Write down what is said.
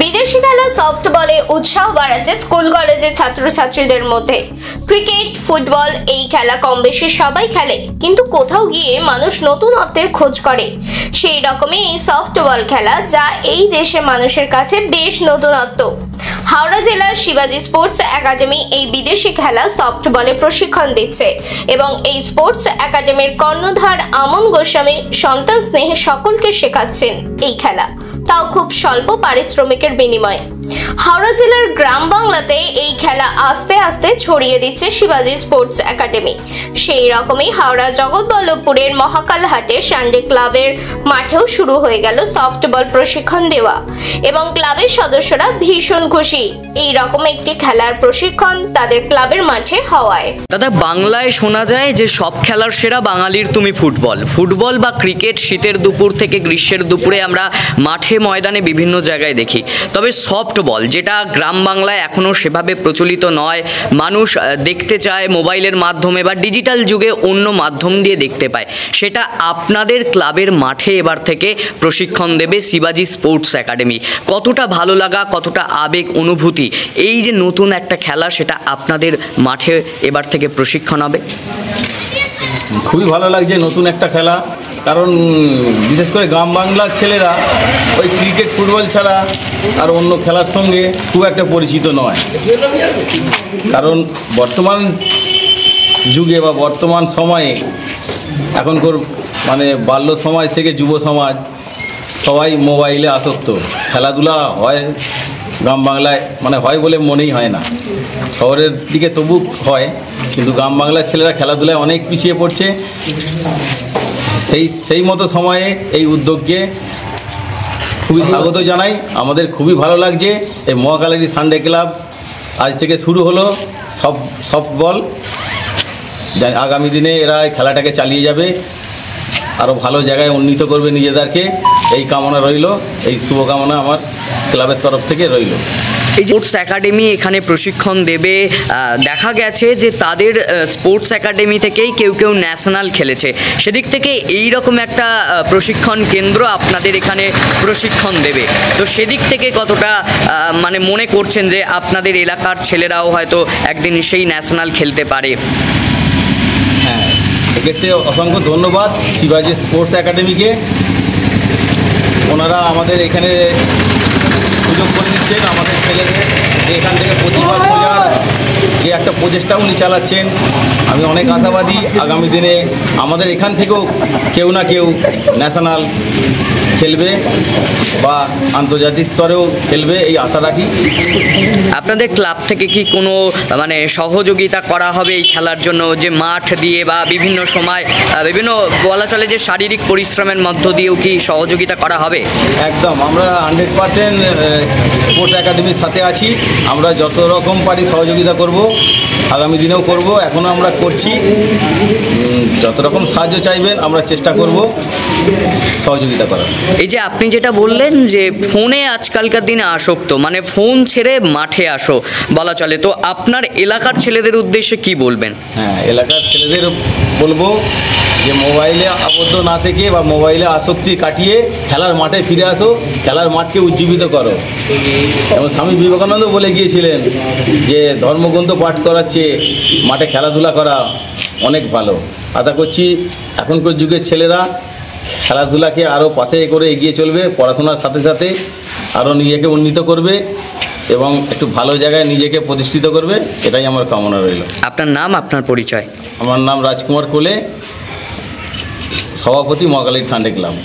বিদেশি খেলা সফটবলে উৎসাহ বাড়াচ্ছে স্কুল কলেজের ছাত্রছাত্রীদের মধ্যে। ক্রিকেট, ফুটবল এই খেলা কম বেশি সবাই খেলে, কিন্তু কোথাও গিয়ে মানুষ নতুনত্বের খোঁজ করে। সেই রকমই এই সফটবল খেলা, যা এই দেশে মানুষের কাছে বেশ নতুনত্ব। হাওড়া জেলার শিবাজি স্পোর্টস একাডেমি এই বিদেশি খেলা সফটবলে প্রশিক্ষণ দিচ্ছে এবং এই স্পোর্টস একাডেমির কর্ণধার আমন গোস্বামী সন্তান স্নেহে সকলকে শেখাচ্ছেন এই খেলা, তাও খুব স্বল্প পারিশ্রমিকের বিনিময়ে। হাওড়া জেলার গ্রাম বাংলাতে এই খেলা আস্তে আস্তে ছড়িয়ে দিচ্ছে শিবাজি স্পোর্টস একাডেমি। সেই রকমই হাওড়া জগৎবল্লভপুরের মহাকালহাটে সানডে ক্লাবের মাঠেও শুরু হয়ে গেল সফটবল প্রশিক্ষণ দেওয়া এবং ক্লাবের সদস্যরা ভীষণ খুশি। এই রকম একটি খেলার প্রশিক্ষণ তাদের ক্লাবের মাঠে হওয়ায়। দাদা, বাংলায় শোনা যায় যে সব খেলার সেরা বাঙালির তুমি ফুটবল। ফুটবল বা ক্রিকেট শীতের দুপুর থেকে গ্রীষ্মের দুপুরে আমরা মাঠে ময়দানে বিভিন্ন জায়গায় দেখি, তবে সফটবল যেটা গ্রাম বাংলায় এখনও সেভাবে প্রচলিত নয়, মানুষ দেখতে চায় মোবাইলের মাধ্যমে বা ডিজিটাল যুগে অন্য মাধ্যম দিয়ে দেখতে পায়, সেটা আপনাদের ক্লাবের মাঠে এবার থেকে প্রশিক্ষণ দেবে শিবাজি স্পোর্টস একাডেমি। কতটা ভালো লাগা, কতটা আবেগ অনুভূতি, এই যে নতুন একটা খেলা সেটা আপনাদের মাঠে এবার থেকে প্রশিক্ষণ হবে? খুবই ভালো লাগছে নতুন একটা খেলা, কারণ বিশেষ করে গ্রাম বাংলার ছেলেরা ওই ক্রিকেট ফুটবল ছাড়া আর অন্য খেলার সঙ্গে খুব একটা পরিচিত নয়। কারণ বর্তমান যুগে বা বর্তমান সময়ে এখনকার বাল্য সমাজ থেকে যুব সমাজ সবাই মোবাইলে আসক্ত। খেলাধুলা হয় গ্রাম বাংলায় হয় বলে মনেই হয় না, শহরের দিকে তবু হয়, কিন্তু গ্রাম বাংলার ছেলেরা খেলাধুলায় অনেক পিছিয়ে পড়ছে। সেই মতো সময়ে এই উদ্যোগকে খুবই স্বাগত জানাই। আমাদের খুবই ভালো লাগছে। এই মহাকালহাটি সানডে ক্লাব আজ থেকে শুরু হলো সফটবল। আগামী দিনে এরা খেলাটাকে চালিয়ে যাবে, আরও ভালো জায়গায় উন্নীত করবে নিজেদেরকে, এই কামনা রইল, এই শুভকামনা আমার ক্লাবের তরফ থেকে রইল। এই স্পোর্টস একাডেমি এখানে প্রশিক্ষণ দেবে, দেখা গেছে যে তাদের স্পোর্টস একাডেমি থেকেই কেউ ন্যাশনাল খেলেছে, সেদিক থেকে এই রকম একটা প্রশিক্ষণ কেন্দ্র আপনাদের এখানে প্রশিক্ষণ দেবে, তো সেদিক থেকে কতটা মনে করছেন যে আপনাদের এলাকার ছেলেরাও হয়তো একদিন সেই ন্যাশনাল খেলতে পারে? হ্যাঁ, এক্ষেত্রে অসংখ্য ধন্যবাদ শিবাজি স্পোর্টস একাডেমিকে। ওনারা আমাদের এখানে সুযোগ করে দিচ্ছেন আমাদের ছেলেদের, যে এখান থেকে প্রতিভা খোঁজার যে একটা প্রচেষ্টা উনি চালাচ্ছেন। আমি অনেক আশাবাদী আগামী দিনে আমাদের এখান থেকেও কেউ না কেউ ন্যাশনাল খেলবে বা আন্তর্জাতিক স্তরেও খেলবে, এই আশা রাখি। আপনাদের ক্লাব থেকে কি কোনো সহযোগিতা করা হবে এই খেলার জন্য, যে মাঠ দিয়ে বা বিভিন্ন সময় বিভিন্ন বলা চলে যে শারীরিক পরিশ্রমের মধ্য দিয়েও কি সহযোগিতা করা হবে? একদম, আমরা 100% স্পোর্টস একাডেমির সাথে আছি। আমরা যত রকম পারি সহযোগিতা করব, আগামী দিনেও করব, এখনও আমরা করছি। যত রকম সাহায্য চাইবেন আমরা চেষ্টা করব সহযোগিতা করার। এই যে আপনি যেটা বললেন যে ফোনে আজকালকার দিনে আসক্ত, ফোন ছেড়ে মাঠে আসো বলা চলে, তো আপনার এলাকার ছেলেদের উদ্দেশ্যে কি বলবেন? হ্যাঁ, এলাকার ছেলেদের বলবো যে মোবাইলে আবদ্ধ না থেকে বা মোবাইলে আসক্তি কাটিয়ে খেলার মাঠে ফিরে আসো, খেলার মাঠকে উজ্জীবিত করো। এবং স্বামী বিবেকানন্দ বলে গিয়েছিলেন যে ধর্মগ্রন্থ পাঠ করার চেয়ে মাঠে খেলাধুলা করা অনেক ভালো। আশা করছি এখনকার যুগের ছেলেরা খেলাধুলাকে আরও পথে করে এগিয়ে চলবে, পড়াশোনার সাথে সাথে আরও নিজেকে উন্নীত করবে এবং একটু ভালো জায়গায় নিজেকে প্রতিষ্ঠিত করবে, এটাই আমার কামনা রইল। আপনার নাম, আপনার পরিচয়? আমার নাম রাজকুমার কোলে, সভাপতি মহাকালহাটি সানডে ক্লাব।